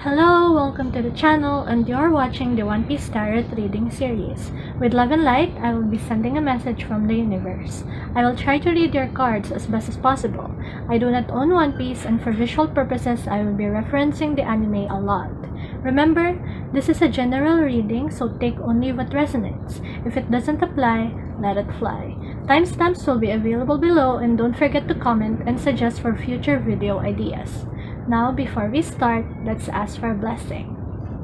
Hello, welcome to the channel, and you're watching the One Piece Tarot reading series. With love and light, I will be sending a message from the universe. I will try to read your cards as best as possible. I do not own One Piece, and for visual purposes, I will be referencing the anime a lot. Remember, this is a general reading, so take only what resonates. If it doesn't apply, let it fly. Timestamps will be available below, and don't forget to comment and suggest for future video ideas. Now, before we start, let's ask for a blessing.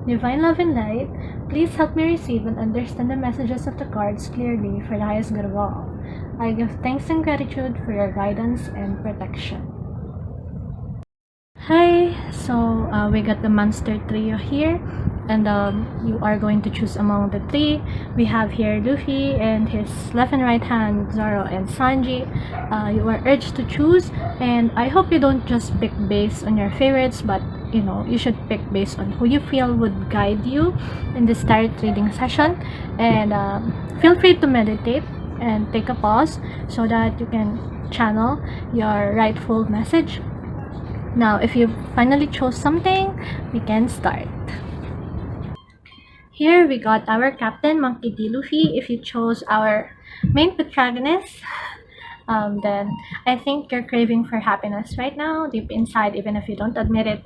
Divine love and light, please help me receive and understand the messages of the cards clearly for the highest good of all. I give thanks and gratitude for your guidance and protection. Hi, so we got the monster trio here, and you are going to choose among the three. We have here Luffy and his left and right hand, Zoro and Sanji. You are urged to choose, and I hope you don't just pick based on your favorites, but you should pick based on who you feel would guide you in this tarot reading session. And feel free to meditate and take a pause so that you can channel your rightful message. Now, if you finally chose something, we can start. Here we got our Captain monkeydluffy. If you chose our main protagonist, then I think you're craving for happiness right now, deep inside, even if you don't admit it.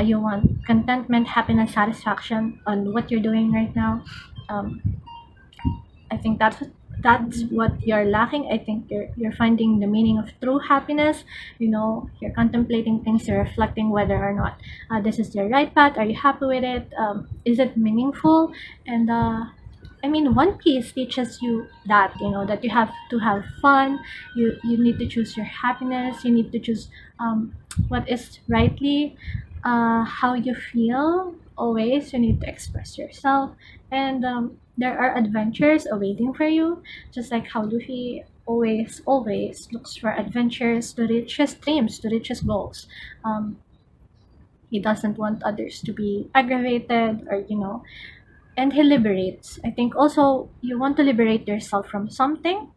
You want contentment, happiness, satisfaction on what you're doing right now. I think that's what you're lacking. I think you're finding the meaning of true happiness. You're contemplating things, you're reflecting whether or not this is your right path. Are you happy with it? Is it meaningful? And I mean, One Piece teaches you that that you have to have fun. You need to choose your happiness. You need to choose what is rightly how you feel. Always you need to express yourself, and there are adventures awaiting for you, just like how Luffy always looks for adventures to reach his dreams, to reach his goals. He doesn't want others to be aggravated, or and he liberates. I think also you want to liberate yourself from something,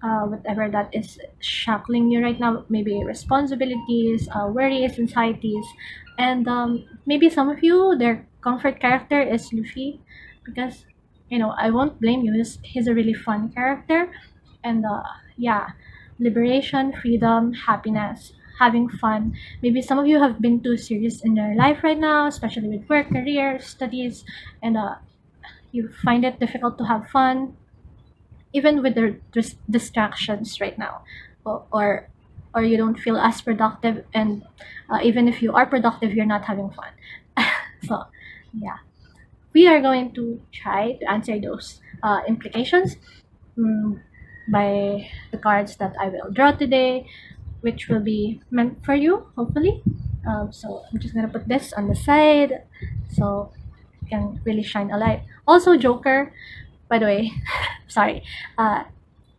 whatever that is shackling you right now, maybe responsibilities, worries, anxieties. And maybe some of you, their comfort character is Luffy, because I won't blame you. He's a really fun character. And yeah, liberation, freedom, happiness, having fun. Maybe some of you have been too serious in your life right now, especially with work, career, studies, and you find it difficult to have fun, even with the distractions right now, or you don't feel as productive, and even if you are productive, you're not having fun. So yeah, we are going to try to answer those implications by the cards that I will draw today, which will be meant for you, hopefully. So I'm just gonna put this on the side so it can really shine a light. Also, Joker, by the way, sorry,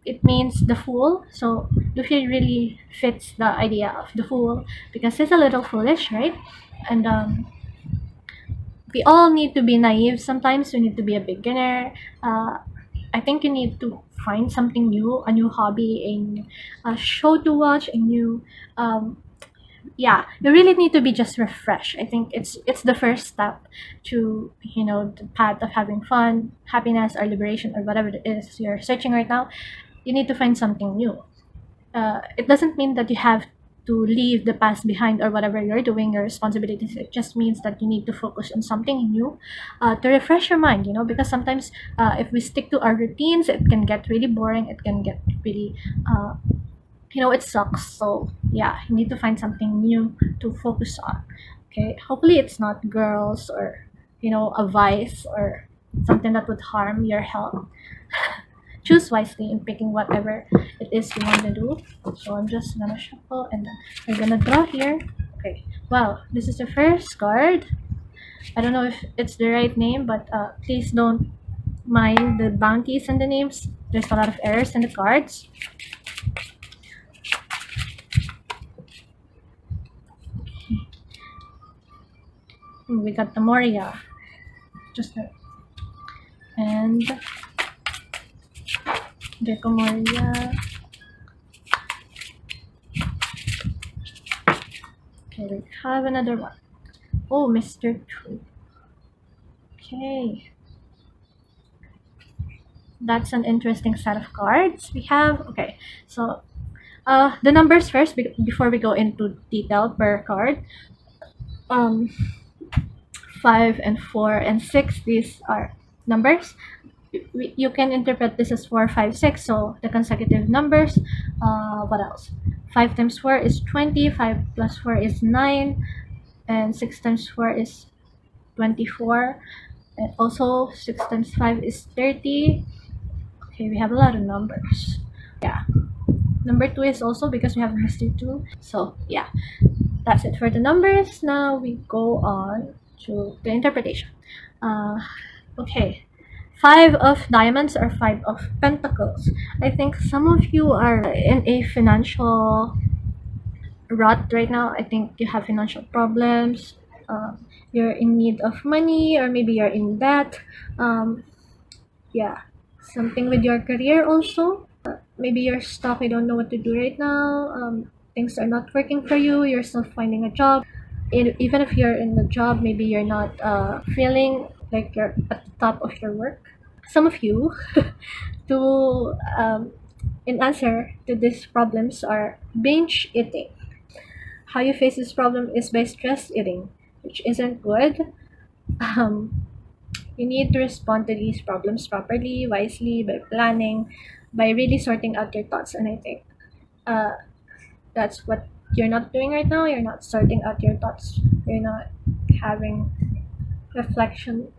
it means the fool. So Luffy really fits the idea of the fool because he's a little foolish, right? And we all need to be naive sometimes. We need to be a beginner. I think you need to find something new, a new hobby, a show to watch, a new yeah, you really need to be just refreshed. I think it's the first step to the path of having fun, happiness, or liberation, or whatever it is you're searching right now. You need to find something new. It doesn't mean that you have to leave the past behind or whatever you're doing, your responsibilities. It just means that you need to focus on something new to refresh your mind, because sometimes if we stick to our routines, it can get really boring. It can get really it sucks. So yeah, you need to find something new to focus on. Okay, hopefully it's not girls, or a vice, or something that would harm your health. Choose wisely in picking whatever it is you want to do. So I'm just gonna shuffle, and then we're gonna draw here. Okay, wow, this is the first card. I don't know if it's the right name, but please don't mind the bounties and the names. There's a lot of errors in the cards. We got the Moria, just there, and Gecko Moria. Okay, we have another one. Oh, Mr. True. Okay, that's an interesting set of cards we have. Okay, so the numbers first before we go into detail per card. Um, 5 and 4 and 6. These are numbers. You can interpret this as 4, 5, 6. So the consecutive numbers. What else? 5 times 4 is 20. 5 plus 4 is 9, and 6 times 4 is 24. And also 6 times 5 is 30. Okay, we have a lot of numbers. Yeah. Number 2 is also because we have Mr. 2. So yeah, that's it for the numbers. Now we go on to the interpretation. Uh, okay. 5 of diamonds or 5 of pentacles. I think some of you are in a financial rut right now. I think you have financial problems. You're in need of money, or maybe you're in debt. Yeah, something with your career also. Maybe you're stuck. You don't know what to do right now. Things are not working for you. You're still finding a job. Even if you're in the job, maybe you're not feeling like you're at the top of your work. Some of you, to in answer to these problems, are binge eating. How you face this problem is by stress eating, which isn't good. Um, you need to respond to these problems properly, wisely, by planning, by really sorting out your thoughts. And I think uh, that's what you're not doing right now. You're not sorting out your thoughts. You're not having reflection.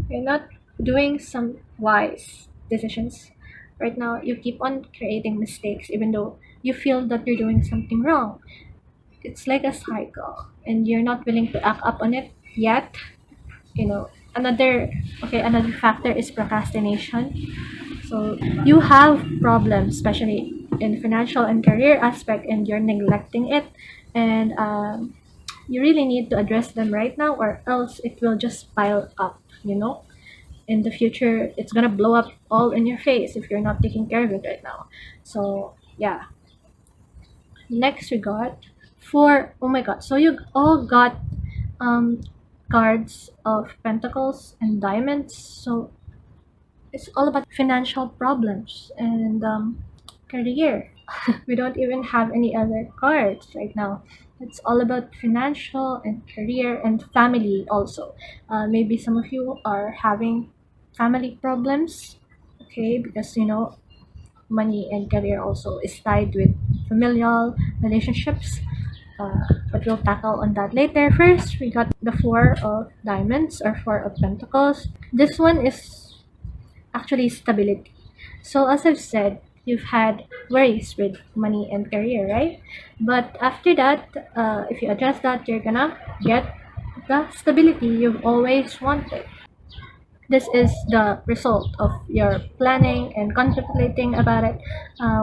You're not doing some wise decisions. Right now, you keep on creating mistakes even though you feel that you're doing something wrong. It's like a cycle, and you're not willing to act up on it yet. Another factor is procrastination. So you have problems, especially in financial and career aspect, and you're neglecting it. And you really need to address them right now, or else it will just pile up. In the future, it's gonna blow up all in your face if you're not taking care of it right now. So yeah. Next we got four. Oh my god. So you all got um cards of pentacles and diamonds. So it's all about financial problems and career. We don't even have any other cards right now. It's all about financial and career and family also. Maybe some of you are having family problems, okay, because money and career also is tied with familial relationships. But we'll tackle on that later. First, we got the 4 of diamonds or 4 of pentacles. This one is actually stability. So as I've said, you've had worries with money and career, right? But after that, if you adjust that, you're gonna get the stability you've always wanted. This is the result of your planning and contemplating about it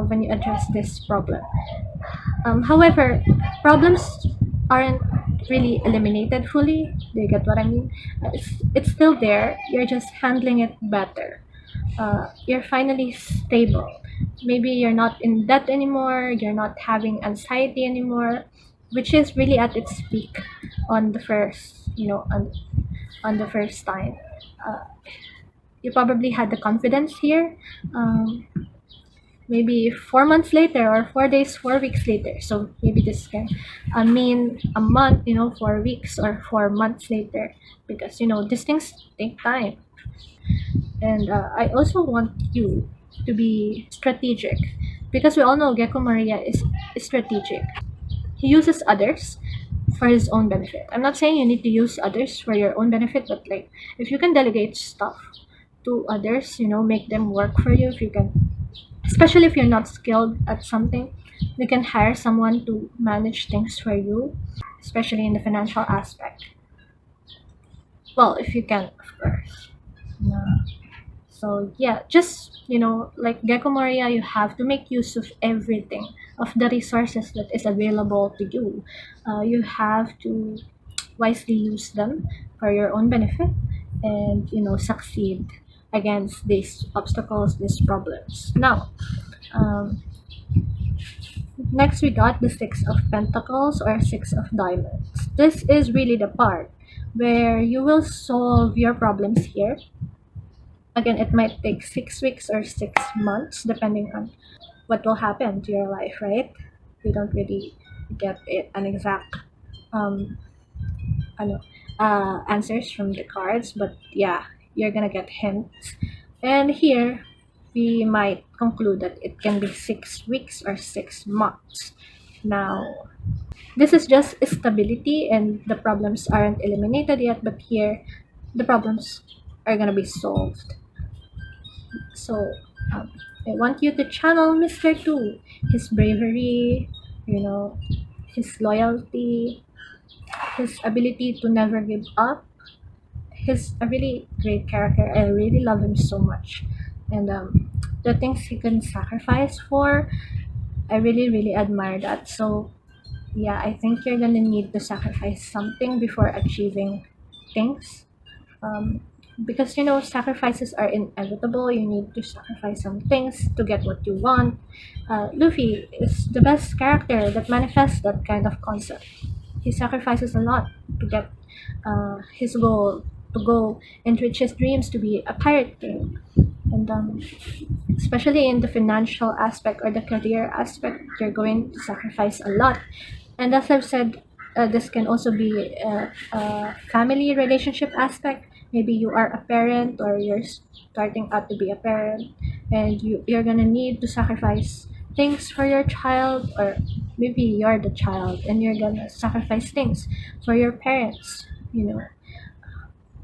when you address this problem. However, problems aren't really eliminated fully. Do you get what I mean? It's still there. You're just handling it better. You're finally stable. Maybe you're not in debt anymore. You're not having anxiety anymore, which is really at its peak on the first, on the first time. Uh, you probably had the confidence here. Maybe 4 months later, or 4 days, 4 weeks later. So maybe this can mean a month, 4 weeks or 4 months later, because these things take time. And I also want you to be strategic, because we all know Gecko Maria is strategic. He uses others for his own benefit. I'm not saying you need to use others for your own benefit, but like if you can delegate stuff to others, make them work for you. If you can, especially if you're not skilled at something, you can hire someone to manage things for you, especially in the financial aspect. Well, if you can, of course. Yeah. So yeah, just like Gecko Moria, you have to make use of everything, of the resources that is available to you. You have to wisely use them for your own benefit, and succeed against these obstacles, these problems. Now, um, next we got the 6 of Pentacles or 6 of Diamonds. This is really the part where you will solve your problems here. Again, it might take 6 weeks or 6 months depending on what will happen to your life, right? We don't really get an exact um ano, answers from the cards, but yeah, you're gonna get hints. And here, we might conclude that it can be 6 weeks or 6 months. Now, this is just stability and the problems aren't eliminated yet, but here, the problems are gonna be solved. So, um, I want you to channel Mr. Two, his bravery, you know, his loyalty, his ability to never give up. He's a really great character. I really love him so much. And the things he can sacrifice for, I really, really admire that. So, yeah, I think you're gonna need to sacrifice something before achieving things. Um, because sacrifices are inevitable. You need to sacrifice some things to get what you want. Luffy is the best character that manifests that kind of concept. He sacrifices a lot to get his goal, to go and reach his dreams to be a pirate king. And especially in the financial aspect or the career aspect, you're going to sacrifice a lot. And as I've said, this can also be a family relationship aspect. Maybe you are a parent or you're starting out to be a parent, and you're gonna need to sacrifice things for your child, or maybe you're the child and you're gonna sacrifice things for your parents.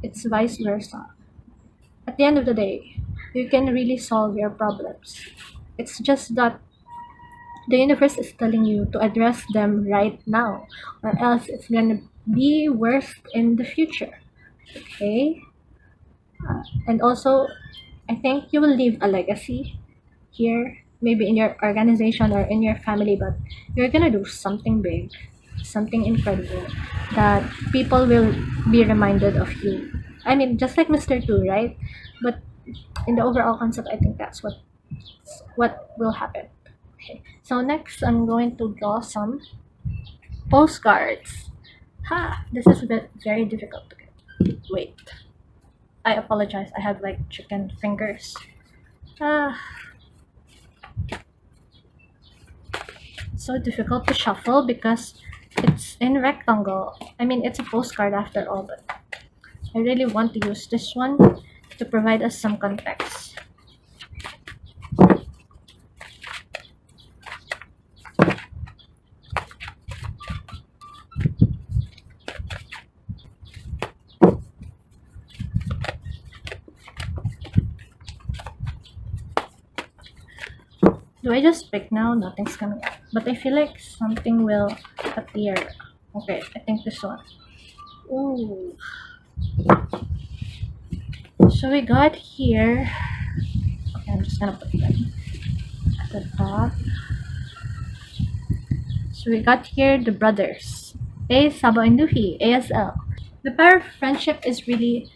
It's vice versa. At the end of the day, you can really solve your problems. It's just that the universe is telling you to address them right now, or else it's gonna be worse in the future. Okay? And also, I think you will leave a legacy here, maybe in your organization or in your family, but you're gonna do something big, something incredible that people will be reminded of you. I mean, just like Mr. Two, right? But in the overall concept, I think that's what will happen. Okay. So next, I'm going to draw some postcards. Ha! This is a bit very difficult to get. Wait. I apologize. I have like chicken fingers. Ah, so difficult to shuffle because it's in rectangle. I mean, it's a postcard after all, but I really want to use this one to provide us some context. Do I just pick now? Nothing's coming up. But I feel like something will appear. Okay, I think this one. Ooh. So we got here. Okay, I'm just gonna put them at the top. So we got here the brothers. A, Sabo and Luffy, ASL. The power of friendship is really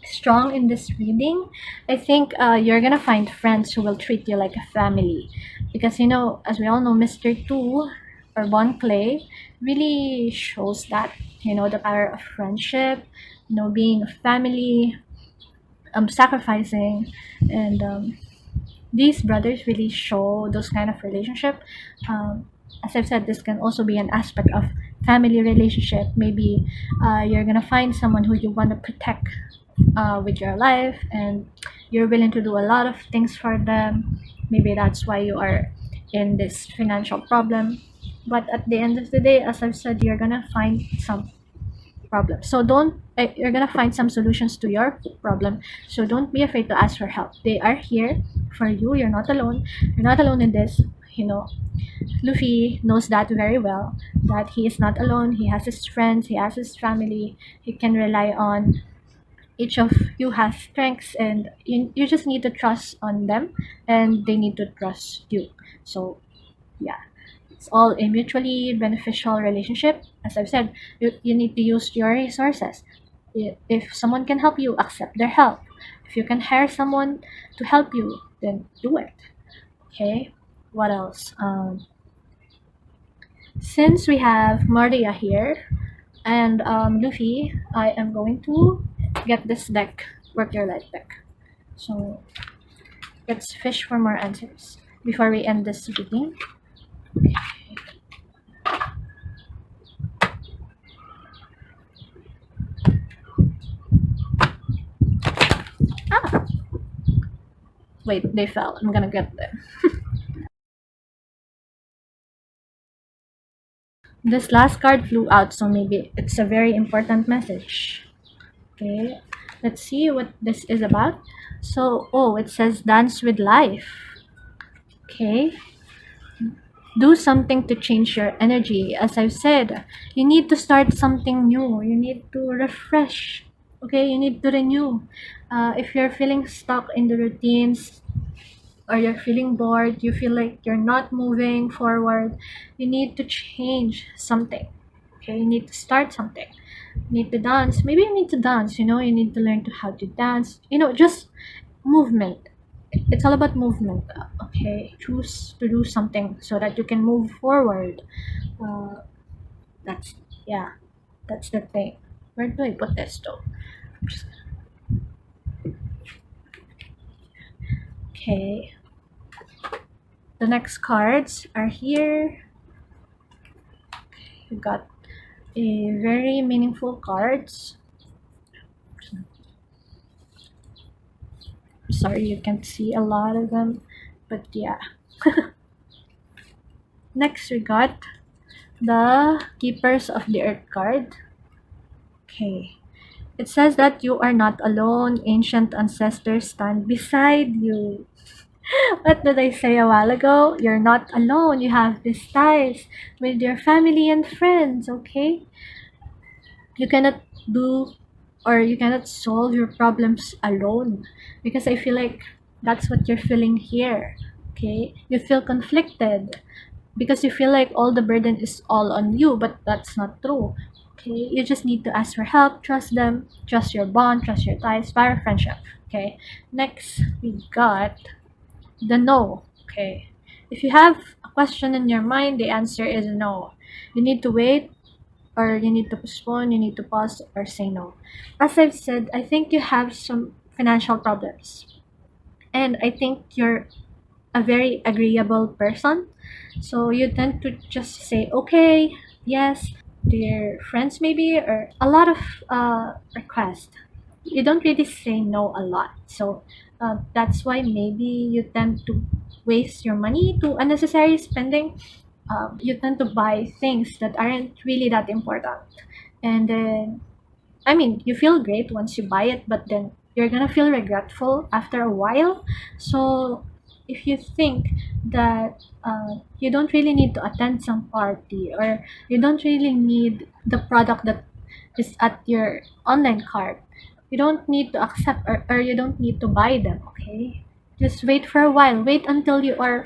strong in this reading. I think you're gonna find friends who will treat you like a family, because as we all know, Mr. Two or Bon Clay really shows that the power of friendship, being a family, sacrificing, and these brothers really show those kind of relationship. As I've said, this can also be an aspect of family relationship. Maybe you're gonna find someone who you want to protect with your life, and you're willing to do a lot of things for them. Maybe that's why you are in this financial problem. But at the end of the day, as I've said, you're gonna find some problem. So you're gonna find some solutions to your problem. So don't be afraid to ask for help. They are here for you. You're not alone. You're not alone in this. Luffy knows that very well, that he is not alone. He has his friends. He has his family. He can rely on. Each of you has strengths, and you just need to trust on them, and they need to trust you. So yeah, it's all a mutually beneficial relationship. As I've said, you need to use your resources. If someone can help you, accept their help. If you can hire someone to help you, then do it. Okay, what else? Since we have Maria here, And Luffy, I am going to get this deck, work your life deck. So let's fish for more answers before we end this reading. Ah! Wait, they fell. I'm gonna get them. This last card flew out, so maybe it's a very important message. Okay, let's see what this is about. So, oh, it says dance with life. Okay, do something to change your energy. As I've said, you need to start something new. You need to refresh. Okay, you need to renew. If you're feeling stuck in the routines, or you're feeling bored, you feel like you're not moving forward, you need to change something. Okay, you need to start something. You need to dance. Maybe you need to dance, you need to learn to how to dance. Just movement. It's all about movement. Okay, choose to do something so that you can move forward. Uh, that's yeah, that's the thing. Where do I put this though? Okay, the next cards are here. We got a very meaningful cards. Sorry you can't see a lot of them, but yeah. Next we got the Keepers of the Earth card. Okay. It says that you are not alone. Ancient ancestors stand beside you. What did I say a while ago? You're not alone. You have these ties with your family and friends, okay? You cannot do or you cannot solve your problems alone, because I feel like that's what you're feeling here. Okay, you feel conflicted because you feel like all the burden is all on you, but that's not true. Okay, you just need to ask for help, trust them, trust your bond, trust your ties, fire friendship. Okay, next we got the no. Okay, if you have a question in your mind, the answer is no. You need to wait, or you need to postpone, you need to pause, or say no. As I've said, I think you have some financial problems. And I think you're a very agreeable person. So you tend to just say, okay, yes, to your friends maybe, or a lot of requests. You don't really say no a lot. So that's why maybe you tend to waste your money to unnecessary spending. You tend to buy things that aren't really that important. And then, I mean, you feel great once you buy it, but then you're gonna feel regretful after a while. So, if you think that you don't really need to attend some party, or you don't really need the product that is at your online cart, you don't need to accept, or you don't need to buy them, okay? Just wait for a while. Wait until you are,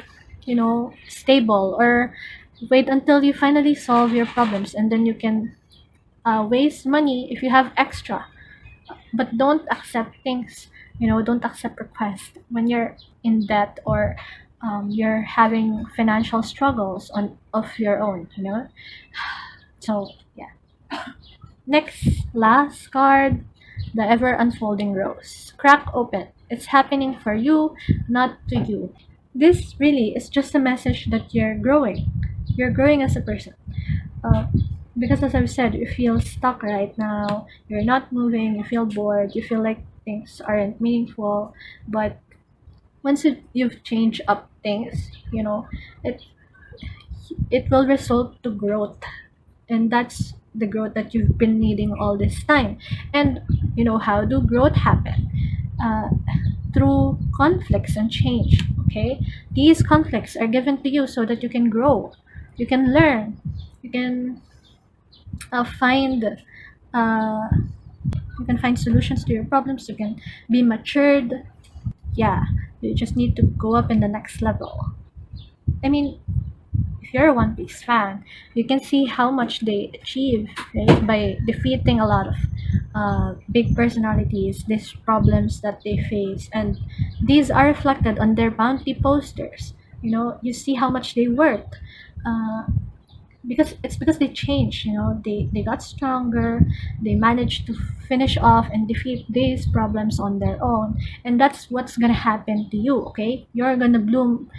stable, or wait until you finally solve your problems, and then you can waste money if you have extra. But don't accept things, don't accept requests when you're in debt, or you're having financial struggles on of your own. So yeah. Next, last card, the ever unfolding rose. Crack open. It's happening for you, not to you. This really is just a message that you're growing. You're growing as a person. Uh, because as I've said, you feel stuck right now. You're not moving. You feel bored. You feel like things aren't meaningful. But once you've changed up things, it it will result to growth, and that's the growth that you've been needing all this time. And how do growth happen? uh, through conflicts and change. Okay, these conflicts are given to you so that you can grow, you can learn, you can find uh, you can find solutions to your problems, you can be matured. Yeah, you just need to go up in the next level. I mean, if you're a One Piece fan, you can see how much they achieve, right, by defeating a lot of big personalities, these problems that they face, and these are reflected on their bounty posters. You see how much they worked. Uh, because they changed, they got stronger, they managed to finish off and defeat these problems on their own. And that's what's gonna happen to you. Okay, you're gonna bloom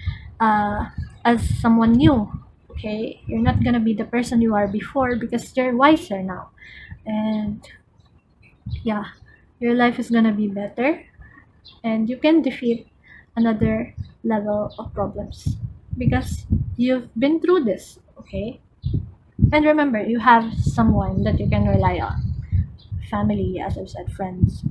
uh, as someone new. Okay, you're not gonna be the person you are before because you're wiser now. And yeah, your life is gonna be better, and you can defeat another level of problems because you've been through this. Okay, and remember, you have someone that you can rely on. Family, as I've said, friends.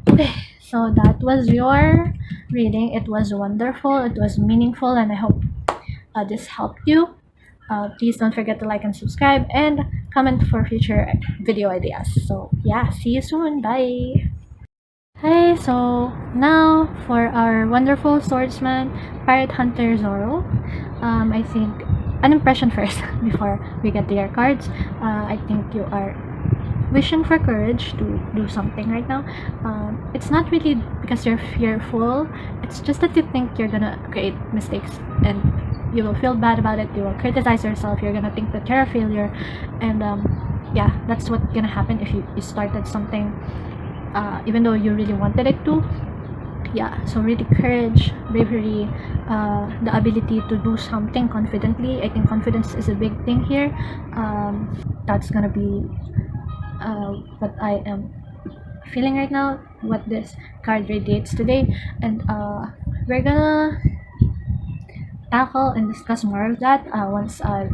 Okay, so that was your reading. It was wonderful, it was meaningful, and I hope this helped you. Please don't forget to like and subscribe and comment for future video ideas. So, yeah, see you soon. Bye. Hey, so now for our wonderful swordsman, pirate hunter Zoro. I think an impression first before we get to your cards. I think you are wishing for courage to do something right now. It's not really because you're fearful. It's just that you think you're gonna create mistakes and you will feel bad about it. You will criticize yourself. You're gonna think that you're a failure, and yeah, that's what's gonna happen if you started something even though you really wanted it to. Yeah, so really courage, bravery, the ability to do something confidently. I think confidence is a big thing here. That's gonna be what I am feeling right now, what this card radiates today. And we're gonna tackle and discuss more of that once I've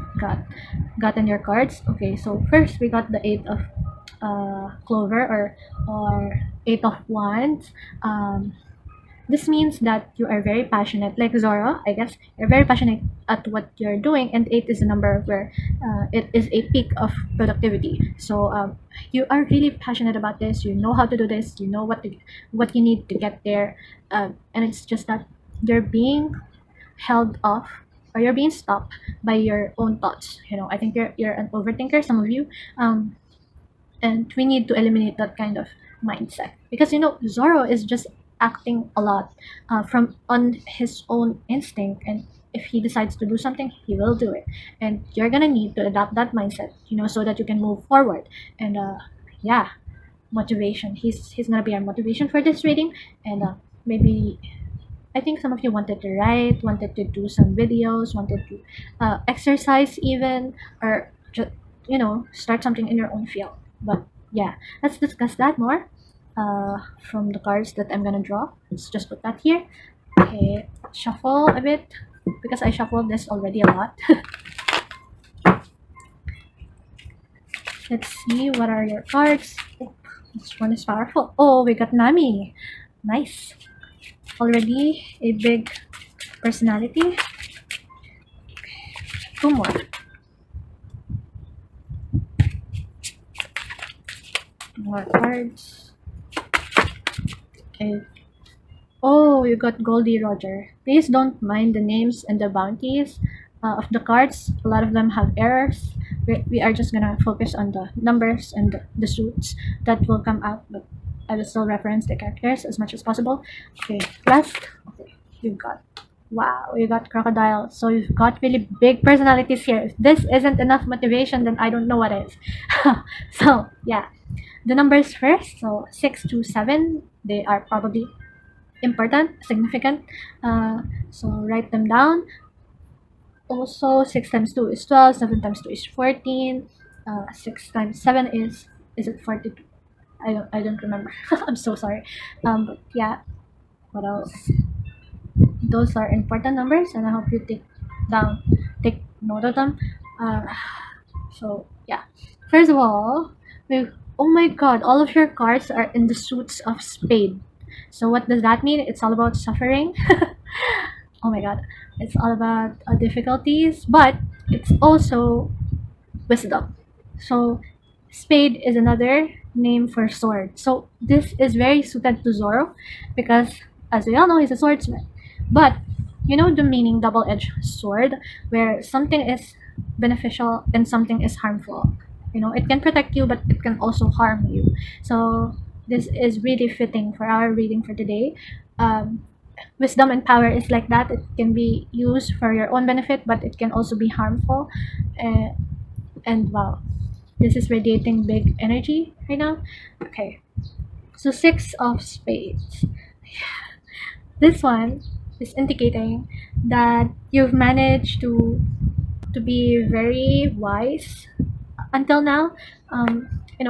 gotten your cards. Okay, so first we got the eight of clover, or eight of wands. This means that you are very passionate, like Zoro, I guess. You're very passionate at what you're doing, and 8 is a number where it is a peak of productivity. So you are really passionate about this. You know how to do this. You know what you need to get there, and it's just that you're being held off, or you're being stopped by your own thoughts. I think you're an overthinker, some of you, and we need to eliminate that kind of mindset because Zoro is just acting a lot from on his own instinct, and if he decides to do something, he will do it, and you're gonna need to adopt that mindset, so that you can move forward. And yeah, motivation, he's gonna be our motivation for this reading. And maybe I think some of you wanted to write, wanted to do some videos, wanted to exercise even, or just start something in your own field. But yeah, let's discuss that more from the cards that I'm gonna draw. Let's just put that here. Okay, shuffle a bit because I shuffled this already a lot. Let's see, what are your cards? Oh, this one is powerful. Oh, we got Nami. Nice. Already a big personality. Two more. More cards. Okay. Oh, you got Goldie Roger. Please don't mind the names and the bounties of the cards. A lot of them have errors. We are just gonna focus on the numbers and the suits that will come out, but I will still reference the characters as much as possible. Okay, last. Okay, wow, you got Crocodile. So you've got really big personalities here. If this isn't enough motivation, then I don't know what is. So yeah, the numbers first. So 6 to 7, they are probably important, significant. So write them down. Also, 6 times 2 is 12, 7 times 2 is 14, 6 times 7 is it 42? I don't remember. I'm so sorry. But yeah, what else? Those are important numbers, and I hope you take note of them. Uh, so yeah, first of all, oh my god, all of your cards are in the suits of spade. So what does that mean? It's all about suffering. Oh my god, it's all about difficulties, but it's also wisdom. So spade is another name for sword. So this is very suited to Zoro because, as we all know, he's a swordsman. But the meaning double-edged sword, where something is beneficial and something is harmful. It can protect you, but it can also harm you. So this is really fitting for our reading for today. wisdom and power is like that. It can be used for your own benefit, but it can also be harmful. Uh, and wow, this is radiating big energy right now. Okay, so six of spades. This one is indicating that you've managed to be very wise until now.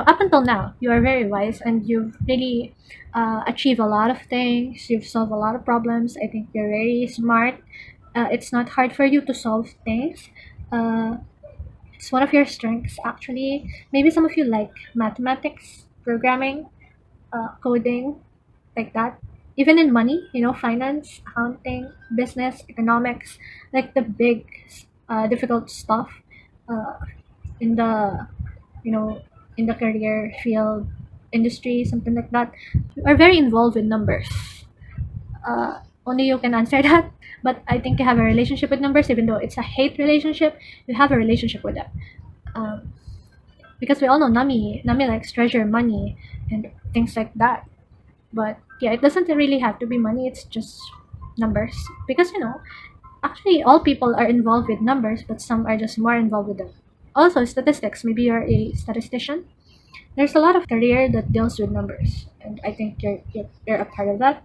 Up until now, you are very wise and you've really achieved a lot of things. You've solved a lot of problems. I think you're very smart. It's not hard for you to solve things. Uh, it's one of your strengths, actually. Maybe some of you like mathematics, programming, coding, like that. Even in money, finance, accounting, business, economics, like the big, difficult stuff uh, in the you know in the career field, industry, something like that. You are very involved with numbers. Only you can answer that, but I think you have a relationship with numbers. Even though it's a hate relationship, you have a relationship with them. um, because we all know Nami likes treasure, money, and things like that. But yeah, it doesn't really have to be money. It's just numbers. Because actually all people are involved with numbers, but some are just more involved with them. Also, statistics. Maybe you're a statistician. There's a lot of career that deals with numbers, and I think you're a part of that.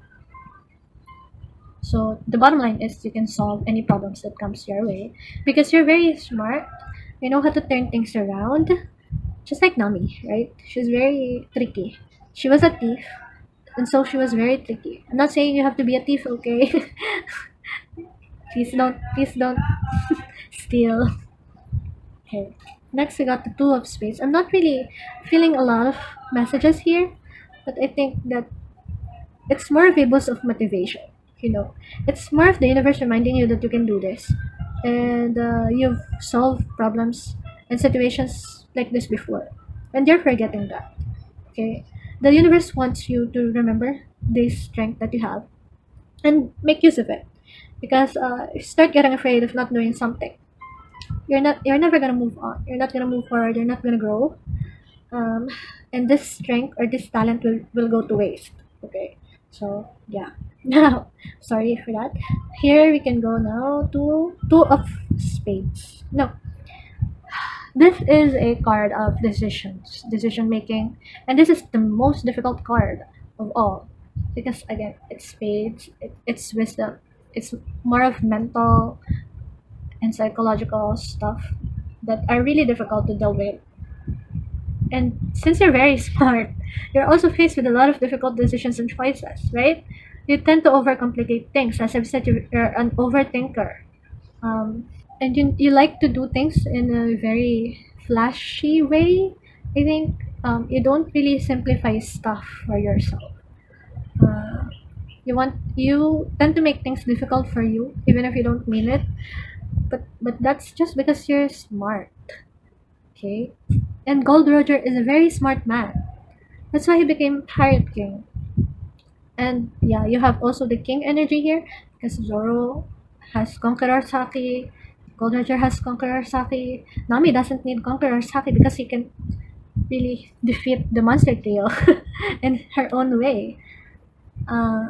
So the bottom line is you can solve any problems that comes your way because you're very smart. You know how to turn things around, just like Nami, right? She's very tricky. She was a thief, and so she was very tricky. I'm not saying you have to be a thief, okay? Please don't steal. Okay. Next, we got the Two of Spades. I'm not really feeling a lot of messages here, but I think that it's more of a boost of motivation. You know, it's more of the universe reminding you that you can do this, and you've solved problems and situations like this before, and you're forgetting that. Okay, the universe wants you to remember this strength that you have and make use of it, because if you start getting afraid of not doing something, you're never gonna move on. You're not gonna move forward. You're not gonna grow. Um, and this strength or this talent will go to waste. Okay, so yeah. Now, sorry for that. Here we can go now to Two of Spades. No, this is a card of decisions, decision making, and this is the most difficult card of all because again, it's spades, it's wisdom, it's more of mental and psychological stuff that are really difficult to deal with. And since you're very smart, you're also faced with a lot of difficult decisions and choices, right? You tend to overcomplicate things. As I've said, you're an overthinker. And you like to do things in a very flashy way. I think you don't really simplify stuff for yourself. Uh, you tend to make things difficult for you, even if you don't mean it. But that's just because you're smart, okay? And Gold Roger is a very smart man. That's why he became Pirate King. And yeah, you have also the King energy here because Zoro has Conqueror Saki, Gold Roger has Conqueror Saki. Nami doesn't need Conqueror Saki because he can really defeat the monster trio in her own way. Uh,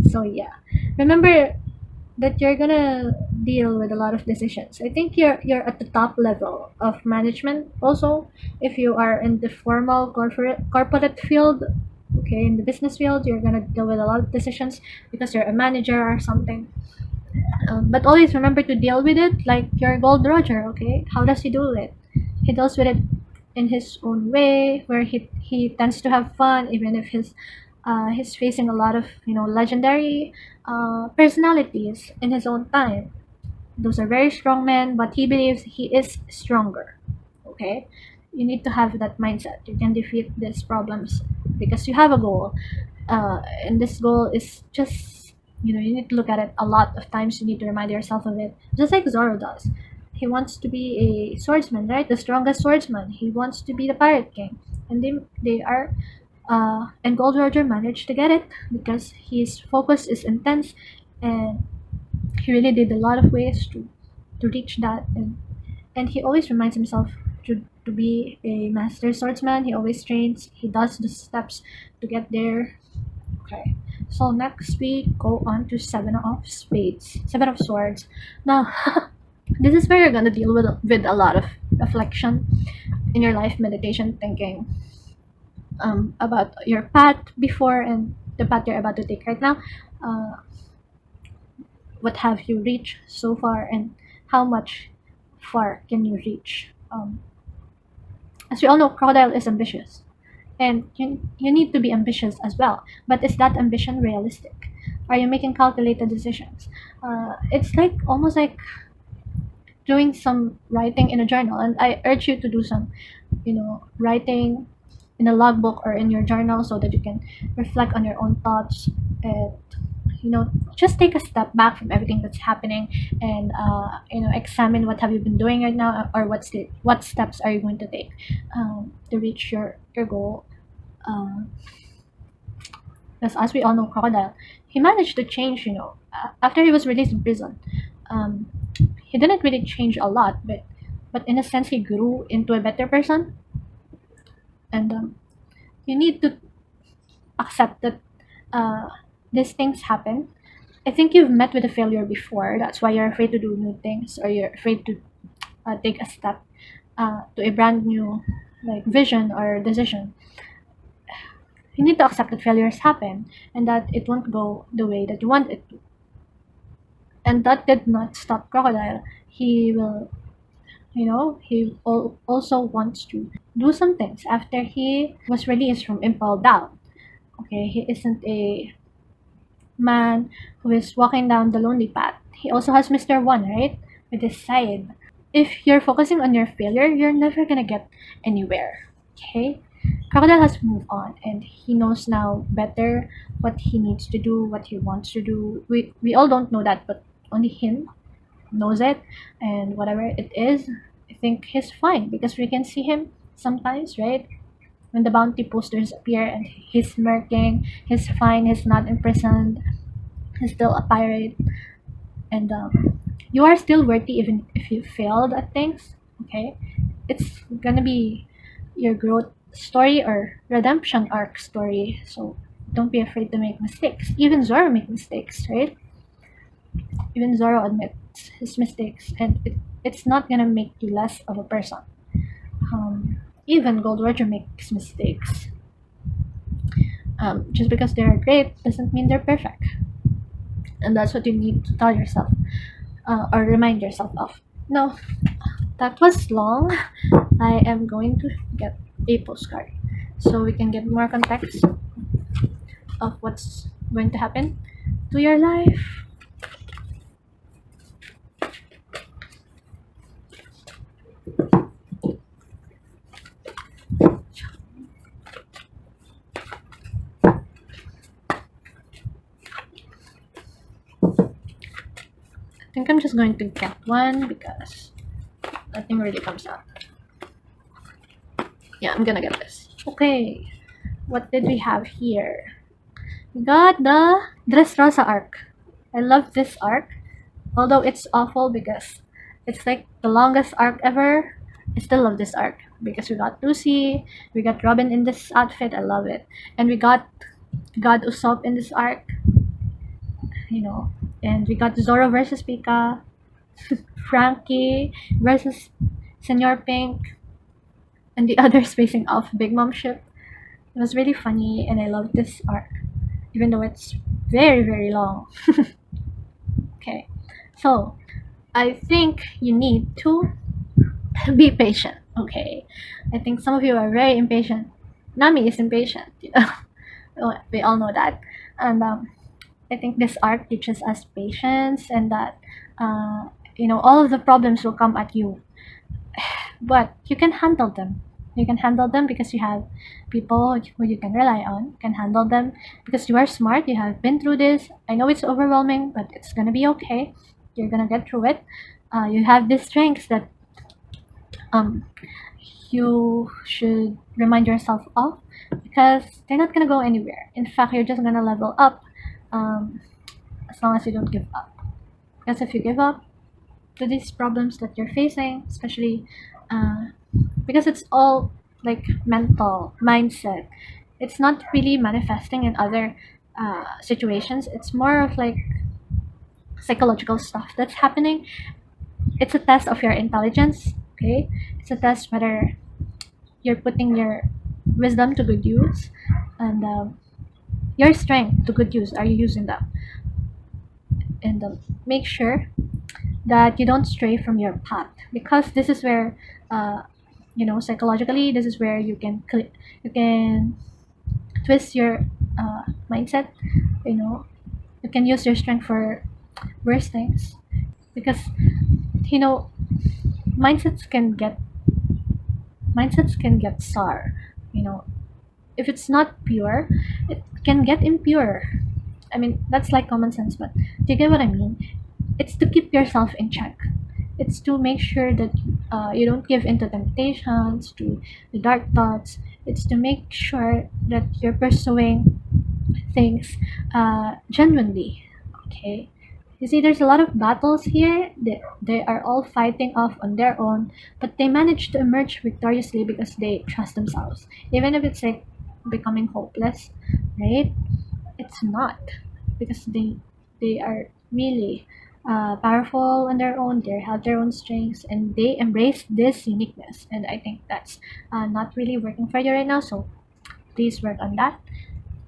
so yeah, remember that you're gonna deal with a lot of decisions. I think you're at the top level of management also. If you are in the formal corporate field, okay, in the business field, you're gonna deal with a lot of decisions because you're a manager or something. But always remember to deal with it like your Gold Roger. Okay, how does he do it? He deals with it in his own way, where he tends to have fun, even if he's facing a lot of legendary personalities in his own time. Those are very strong men, but he believes he is stronger. Okay, you need to have that mindset. You can defeat these problems because you have a goal, and this goal is just you need to look at it a lot of times. You need to remind yourself of it, just like Zoro does. He wants to be a swordsman, right? The strongest swordsman. He wants to be the pirate king, and they are. And Gold Roger managed to get it because his focus is intense, and he really did a lot of ways to reach that. And he always reminds himself to be a master swordsman. He always trains. He does the steps to get there. Okay, so next we go on to Seven of Spades, Seven of Swords. Now, this is where you're gonna deal with a lot of reflection in your life, meditation, thinking about your path before and the path you're about to take right now. Uh, what have you reached so far, and how much far can you reach? As we all know, crocodile is ambitious, and you need to be ambitious as well. But is that ambition realistic? Are you making calculated decisions? It's like almost like doing some writing in a journal, and I urge you to do some, writing in a logbook or in your journal so that you can reflect on your own thoughts and just take a step back from everything that's happening and examine what have you been doing right now, or what steps are you going to take to reach your goal. Because as we all know, crocodile, he managed to change, after he was released in prison. um, he didn't really change a lot, but in a sense he grew into a better person. And you need to accept that these things happen. I think you've met with a failure before. That's why you're afraid to do new things, or you're afraid to take a step to a brand new like vision or decision. You need to accept that failures happen and that it won't go the way that you want it to. And that did not stop Crocodile. He will, also wants to do some things after he was released from Impel Down. Okay, he isn't a man who is walking down the lonely path. He also has Mr. One, right? With his side. If you're focusing on your failure, you're never gonna get anywhere. Okay? Crocodile has moved on and he knows now better what he needs to do, what he wants to do. We all don't know that, but only him knows it. And whatever it is, I think he's fine because we can see him sometimes, right? When the bounty posters appear and he's smirking, he's fine, he's not imprisoned, he's still a pirate. And you are still worthy even if you failed at things. Okay, it's gonna be your growth story or redemption arc story, so don't be afraid to make mistakes. Even Zoro make mistakes, right? Even Zoro admits his mistakes, and it's not gonna make you less of a person. Even Gold Roger makes mistakes. Just because they're great doesn't mean they're perfect, and that's what you need to tell yourself or remind yourself of. No, that was long. I am going to get a postcard so we can get more context of what's going to happen to your life. I think I'm just going to get one because nothing really comes out. Yeah, I'm gonna get this. Okay, what did we have here? We got the Dressrosa arc. I love this arc, although it's awful because it's like the longest arc ever. I still love this arc because we got Lucy, we got Robin in this outfit. I love it, and we got God Usopp in this arc. And we got Zoro versus Pika, Frankie versus Senor Pink, and the others facing off Big Mom ship. It was really funny, and I loved this arc, even though it's very, very long. Okay, so I think you need to be patient. Okay, I think some of you are very impatient. Nami is impatient. We all know that, and I think this arc teaches us patience, and that all of the problems will come at you, but you can handle them. You can handle them because you have people who you can rely on. You can handle them because you are smart. You have been through this. I know it's overwhelming, but it's gonna be okay. You're gonna get through it. You have these strengths that you should remind yourself of because they're not gonna go anywhere. In fact, you're just gonna level up as long as you don't give up. Because if you give up to these problems that you're facing, especially because it's all like mental mindset, it's not really manifesting in other situations. It's more of like psychological stuff that's happening. It's a test of your intelligence. Okay, it's a test whether you're putting your wisdom to good use, and your strength to good use. Are you using them? And make sure that you don't stray from your path, because this is where uh, psychologically, this is where you can twist your mindset. you know you can use your strength for worse things, because you know mindsets can get sour. If it's not pure, it can get impure. I mean, that's like common sense, but do you get what I mean? It's to keep yourself in check. It's to make sure that you don't give into temptations, to the dark thoughts. It's to make sure that you're pursuing things genuinely. Okay. You see, there's a lot of battles here. They are all fighting off on their own, but they manage to emerge victoriously because they trust themselves. Even if it's like becoming hopeless, right? It's not, because they are really powerful on their own. They have their own strengths, and they embrace this uniqueness. And I think that's not really working for you right now. So please work on that.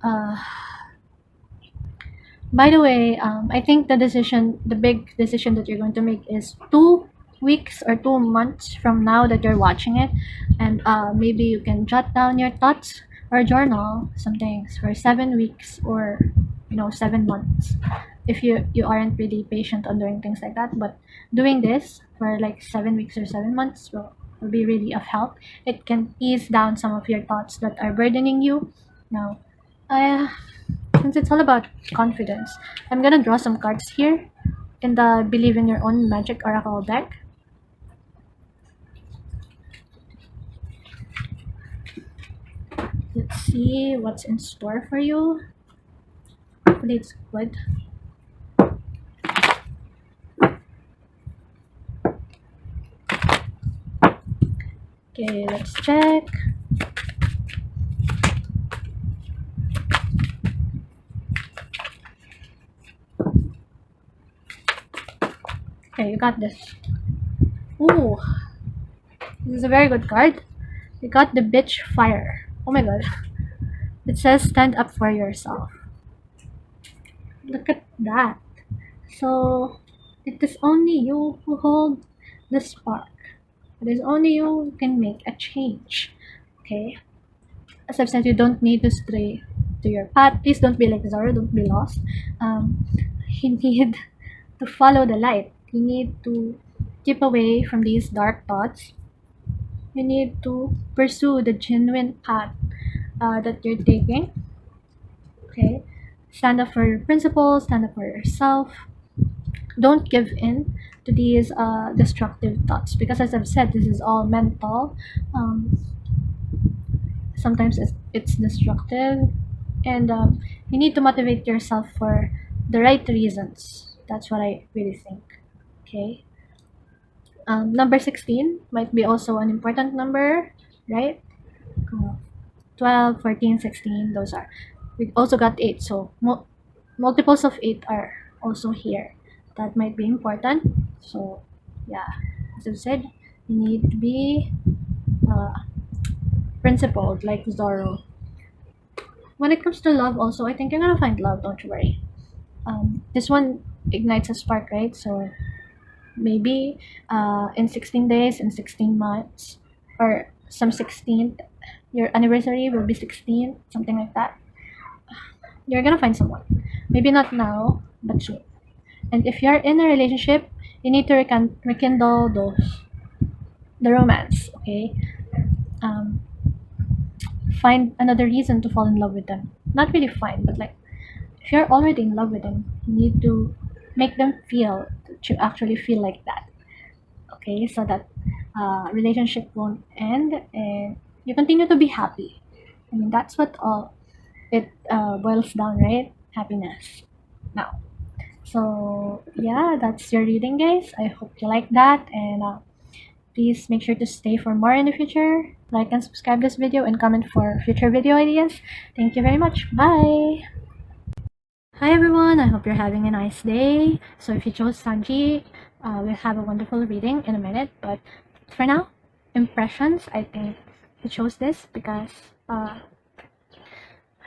Uh, by the way, I think the big decision that you're going to make is 2 weeks or 2 months from now that you're watching it, and maybe you can jot down your thoughts or journal some things for 7 weeks, or 7 months. If you aren't really patient on doing things like that, but doing this for like 7 weeks or 7 months will be really of help. It can ease down some of your thoughts that are burdening you now. I Since it's all about confidence, I'm gonna draw some cards here in the Believe in Your Own Magic Oracle deck. Let's see what's in store for you. Hopefully it's good. Okay, let's check. Okay, you got this. Ooh, this is a very good card. You got the Bitch Fire. Oh my god. It says stand up for yourself. Look at that. So, it is only you who hold the spark. It is only you who can make a change. Okay? As I've said, you don't need to stray to your path. Please don't be like Zoro, don't be lost. You need to follow the light. You need to keep away from these dark thoughts. You need to pursue the genuine path that you're taking. Okay? Stand up for your principles, stand up for yourself. Don't give in to these destructive thoughts, because as I've said, this is all mental. Um, Sometimes it's destructive, and you need to motivate yourself for the right reasons. That's what I really think. Okay. Number 16 might be also an important number, right? Uh, 12, 14, 16, those are. We also got 8, so multiples of 8 are also here. That might be important. So, yeah, as I've said, you need to be uh, principled like Zoro. When it comes to love, also, I think you're gonna find love, don't you worry. This one ignites a spark, right? So, maybe in 16 days, in 16 months, or some 16th, your anniversary will be 16, something like that. You're gonna find someone. Maybe not now, but soon. And if you're in a relationship, you need to rekindle the romance, okay? Um, find another reason to fall in love with them. Not really find, but like, if you're already in love with them, you need to make them feel that you actually feel like that, okay? So that relationship won't end, and you continue to be happy. I mean, that's what all it boils down, right? Happiness. Now, so yeah, that's your reading, guys. I hope you like that, and please make sure to stay for more in the future. Like and subscribe this video, and comment for future video ideas. Thank you very much. Bye. Hi everyone, I hope you're having a nice day. So if you chose Sanji, we'll have a wonderful reading in a minute. But for now, impressions, I think you chose this because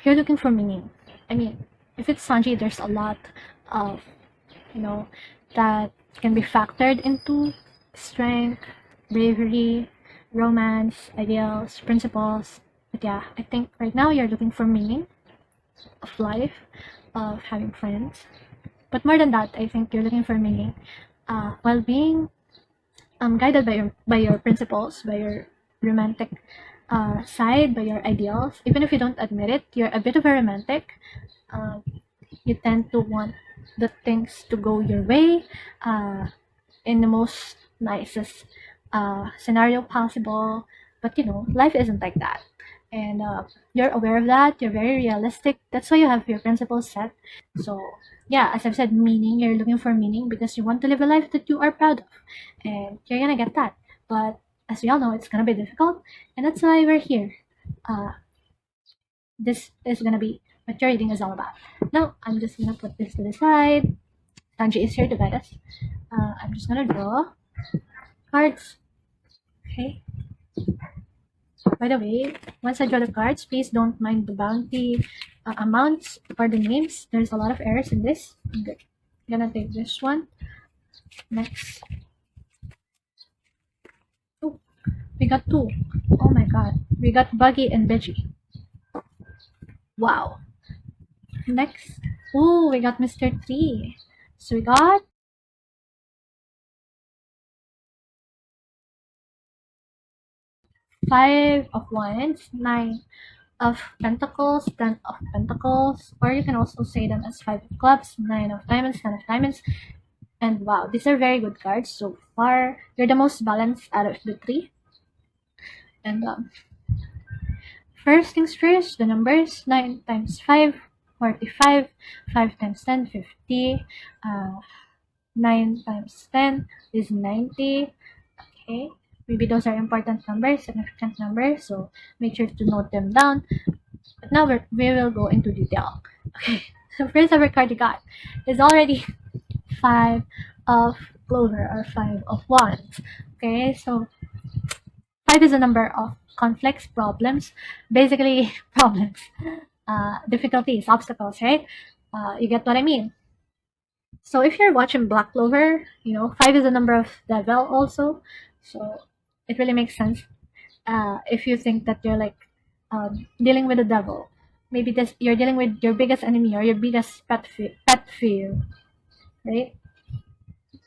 you're looking for meaning. I mean, if it's Sanji, there's a lot of, you know, that can be factored into strength, bravery, romance, ideals, principles. But yeah, I think right now you're looking for meaning of life, of having friends. But more than that, I think you're looking for meaning while being guided by your principles, by your romantic side, by your ideals. Even if you don't admit it, you're a bit of a romantic. Um, you tend to want the things to go your way in the most nicest scenario possible. But you know, life isn't like that. And you're aware of that. You're very realistic. That's why you have your principles set. So yeah, as I've said, meaning, you're looking for meaning because you want to live a life that you are proud of, and you're gonna get that. But as we all know, it's gonna be difficult, and that's why we're here. uh, this is gonna be what your reading is all about. Now I'm just gonna put this to the side. Sanji is here to guide us. I'm just gonna draw cards. Okay. By the way, once I draw the cards, please don't mind the bounty amounts or the names. There's a lot of errors in this. I'm gonna take this one next. Oh, we got two. Oh my god. We got Buggy and Veggie. Wow. Next. Oh, we got Mr. Tree. So we got Five of Wands, Nine of Pentacles, Ten of Pentacles, or you can also say them as Five of Clubs, Nine of Diamonds, Ten of Diamonds. And wow, these are very good cards so far. They're the most balanced out of the three. And first things first, the numbers 9 times 5, 45, 5 times 10, 50, 9 times 10 is 90. Okay, maybe those are important numbers, significant numbers, so make sure to note them down. But now we will go into detail. Okay, the first ever card you got is already 5 of Clover or 5 of Wands. Okay, so 5 is a number of conflicts, problems, basically problems, difficulties, obstacles, right? You get what I mean. So if you're watching Black Clover, you know, 5 is a number of devil also. So it really makes sense if you think that you're like dealing with the devil. Maybe this you're dealing with your biggest enemy or your biggest pet fear, right?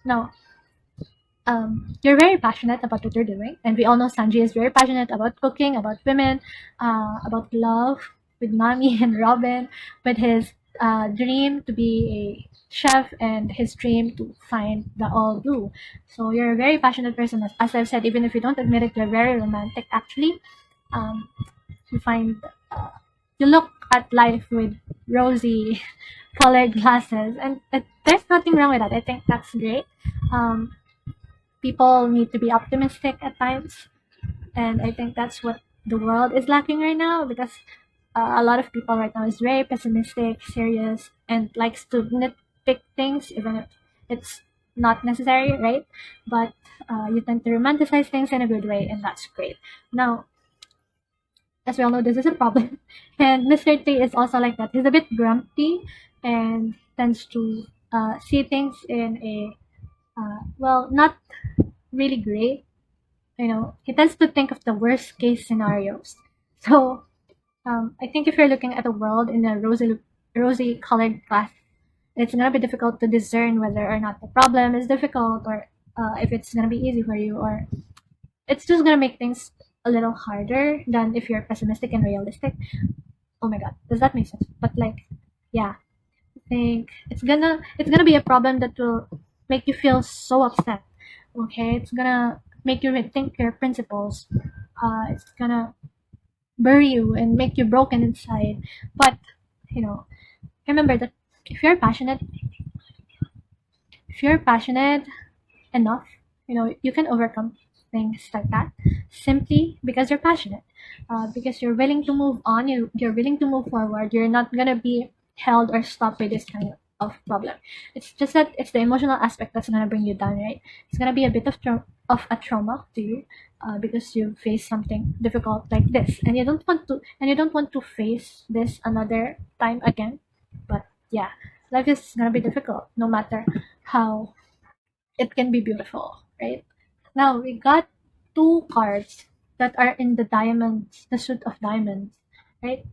Now, you're very passionate about what you're doing, and we all know Sanji is very passionate about cooking, about women, about love with Nami and Robin, with his dream to be a chef and his dream to find the all blue. So you're a very passionate person, as I've said. Even if you don't admit it, you're very romantic. Actually, um, you find uh, you look at life with rosy colored glasses, and there's nothing wrong with that. I think that's great. Um, People need to be optimistic at times, and I think that's what the world is lacking right now, because a lot of people right now is very pessimistic, serious, and likes to nitpick things even if it's not necessary, right? But you tend to romanticize things in a good way, and that's great. Now, as we all know, this is a problem. And Mr. T is also like that. He's a bit grumpy and tends to see things in a well, not really great. You know, he tends to think of the worst case scenarios. So I think if you're looking at the world in a rosy colored glass, it's gonna be difficult to discern whether or not the problem is difficult, or if it's gonna be easy for you, or it's just gonna make things a little harder than if you're pessimistic and realistic. Oh my god, does that make sense? But like, yeah, I think it's gonna be a problem that will make you feel so upset. Okay, it's gonna make you rethink your principles. It's gonna bury you and make you broken inside. But you know, remember that if you're passionate, if you're passionate enough, you know, you can overcome things like that simply because you're passionate, because you're willing to move on. You're willing to move forward. You're not gonna be held or stopped by this kind of problem. It's just that it's the emotional aspect that's gonna bring you down, right? It's gonna be a bit of a trauma to you, because you face something difficult like this, and you don't want to face this another time again. But yeah, life is gonna be difficult, no matter how it can be beautiful, right? Now we got two cards that are in the diamonds, the suit of diamonds, right?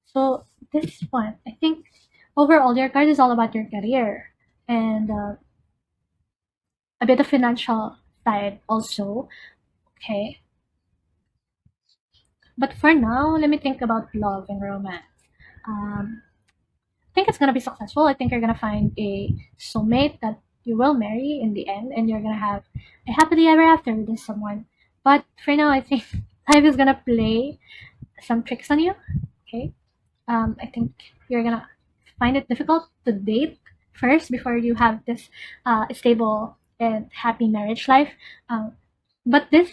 So this one, I think, overall, your card is all about your career and a bit of financial side also. Okay, but for now, let me think about love and romance. Um, I think it's gonna be successful. I think you're gonna find a soulmate that you will marry in the end, and you're gonna have a happily ever after with this someone. But for now, I think life is gonna play some tricks on you. Okay, I think you're gonna find it difficult to date first before you have this stable and happy marriage life. Um, but this,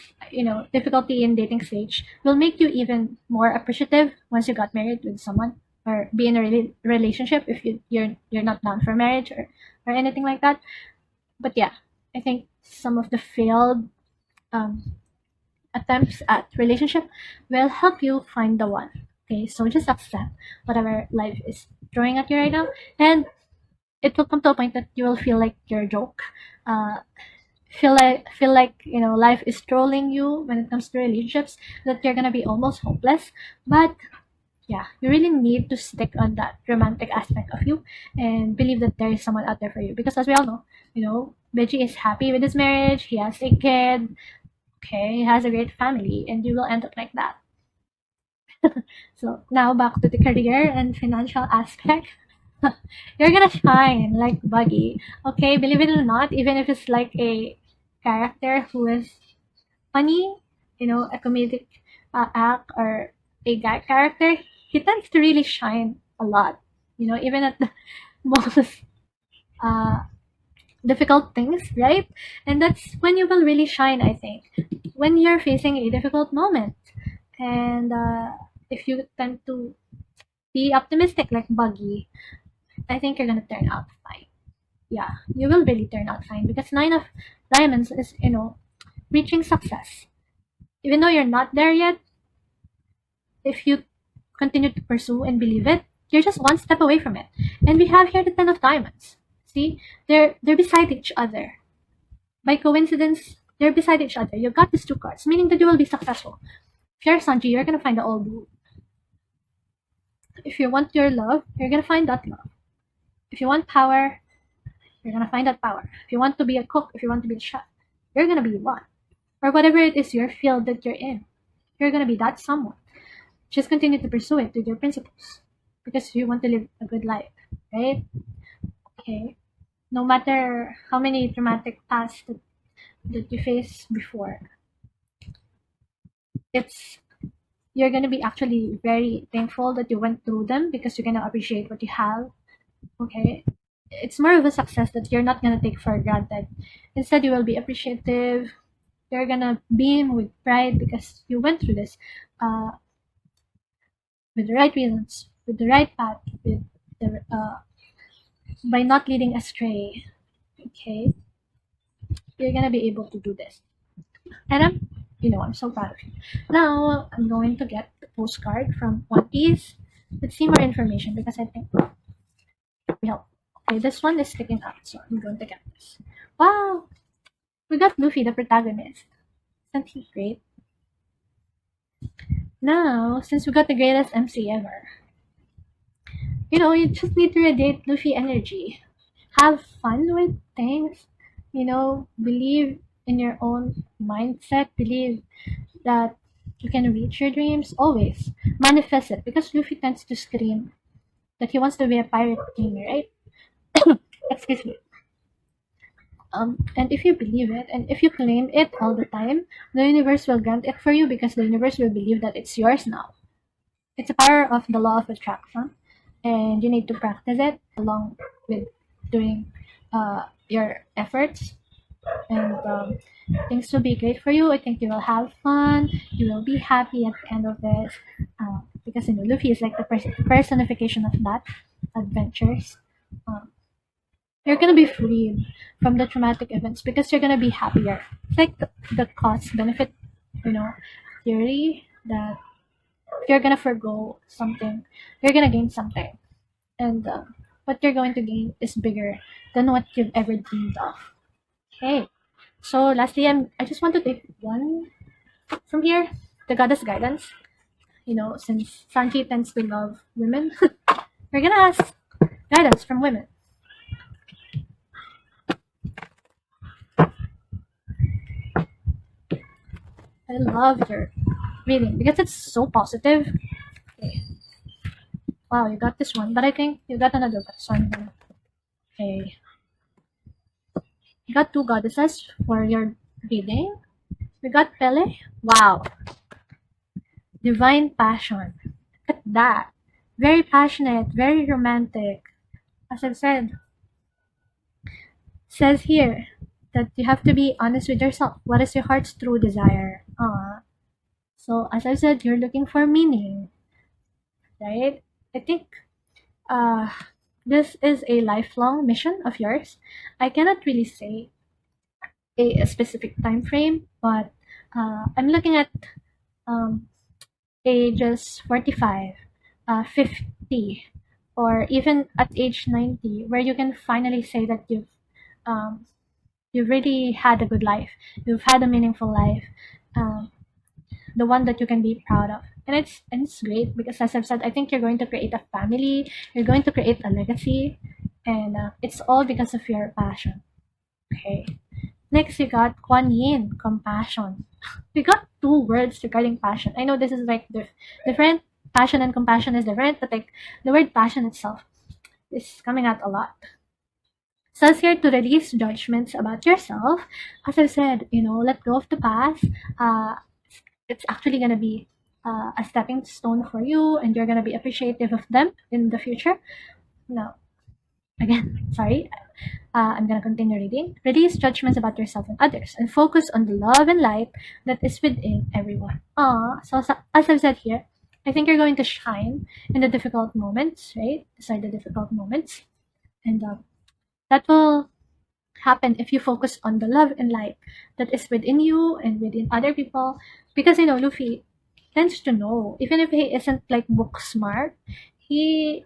difficulty in dating stage will make you even more appreciative once you got married with someone or be in a relationship if you're not down for marriage or anything like that. But yeah, I think some of the failed um, attempts at relationship will help you find the one. Okay, so just accept whatever life is throwing at you right now, and it will come to a point that you will feel like you're a joke. Uh, feel like life is trolling you when it comes to relationships, that you're gonna be almost hopeless. But yeah, you really need to stick on that romantic aspect of you and believe that there is someone out there for you, because as we all know, Beji is happy with his marriage, he has a kid, okay, he has a great family, and you will end up like that. So now back to the career and financial aspect. You're gonna shine like Buggy. Okay, believe it or not, even if it's like a character who is funny, a comedic act or a guy character, he tends to really shine a lot. Even at the most uh, difficult things, right? And that's when you will really shine, I think, when you're facing a difficult moment. And if you tend to be optimistic like Buggy, I think you're gonna turn out fine. Yeah, you will really turn out fine, because Nine of Diamonds is, reaching success. Even though you're not there yet, if you continue to pursue and believe it, you're just one step away from it. And we have here the Ten of Diamonds. See, they're beside each other. By coincidence, they're beside each other. You've got these two cards, meaning that you will be successful. If you're Sanji, you're gonna find the old blue. If you want your love, you're gonna find that love. If you want power, you're gonna find that power. If you want to be a cook, if you want to be a chef, you're gonna be one. Or whatever it is your field that you're in, you're gonna be that someone. Just continue to pursue it with your principles, because you want to live a good life, right? Okay. No matter how many traumatic pasts that you face before, it's you're gonna be actually very thankful that you went through them, because you're gonna appreciate what you have. Okay, it's more of a success that you're not gonna take for granted. Instead, you will be appreciative. You're gonna beam with pride because you went through this with the right reasons, with the right path, with the by not leading astray. Okay, you're gonna be able to do this, and I'm so proud of you. Now I'm going to get the postcard from One Piece. Let's see more information, because I think it will help. Okay, this one is sticking out, so I'm going to get this. Wow, we got Luffy, the protagonist. Isn't he great? Now, since we got the greatest MC ever, you just need to radiate Luffy energy. Have fun with things. Believe in your own mindset. Believe that you can reach your dreams. Always manifest it, because Luffy tends to scream that he wants to be a pirate king, right? Excuse me. And if you believe it, and if you claim it all the time, the universe will grant it for you, because the universe will believe that it's yours now. It's a power of the law of attraction, and you need to practice it along with doing your efforts, and things will be great for you. I think you will have fun. You will be happy at the end of this, because Luffy is like the personification of that, adventures. Um, you're gonna be freed from the traumatic events because you're gonna be happier. It's like the cost benefit, you know, theory that if you're gonna forgo something, you're gonna gain something, and what you're going to gain is bigger than what you've ever dreamed of. Okay. So lastly, I just want to take one from here, the goddess guidance. Since Sanji tends to love women, we're gonna ask guidance from women. I love your reading because it's so positive. Okay. Wow, you got this one, but I think you got another one. Okay. You got two goddesses for your reading. We got Pele. Wow. Divine passion. Look at that. Very passionate, very romantic. As I've said, says here that you have to be honest with yourself. What is your heart's true desire? So as I said, you're looking for meaning, right? I think uh, this is a lifelong mission of yours. I cannot really say a specific time frame, but I'm looking at um, ages 45, 50, or even at age 90, where you can finally say that um, you've really had a good life. You've had a meaningful life, um, the one that you can be proud of. And it's great because, as I've said, I think you're going to create a family. You're going to create a legacy, and it's all because of your passion. Okay. Next, you got Kuan Yin, compassion. We got two words regarding passion. I know this is like different. Passion and compassion is different, but like the word passion itself is coming out a lot. Says here to release judgments about yourself. As I said, let go of the past. It's actually gonna be a stepping stone for you, and you're gonna be appreciative of them in the future. Now, again, sorry. I'm gonna continue reading. Release judgments about yourself and others, and focus on the love and light that is within everyone. So as I've said here, I think you're going to shine in the difficult moments, right? These are the difficult moments, and that will happen if you focus on the love and light that is within you and within other people. Because Luffy tends to know, even if he isn't like book smart, he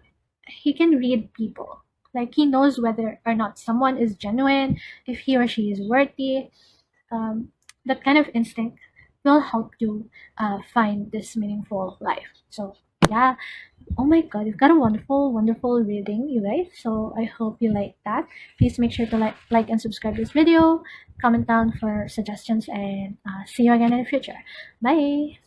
can read people. Like he knows whether or not someone is genuine, if he or she is worthy. That kind of instinct will help you find this meaningful life. So yeah, oh my god, you've got a wonderful, wonderful reading, you guys. So I hope you like that. Please make sure to like and subscribe this video, comment down for suggestions, and see you again in the future. Bye.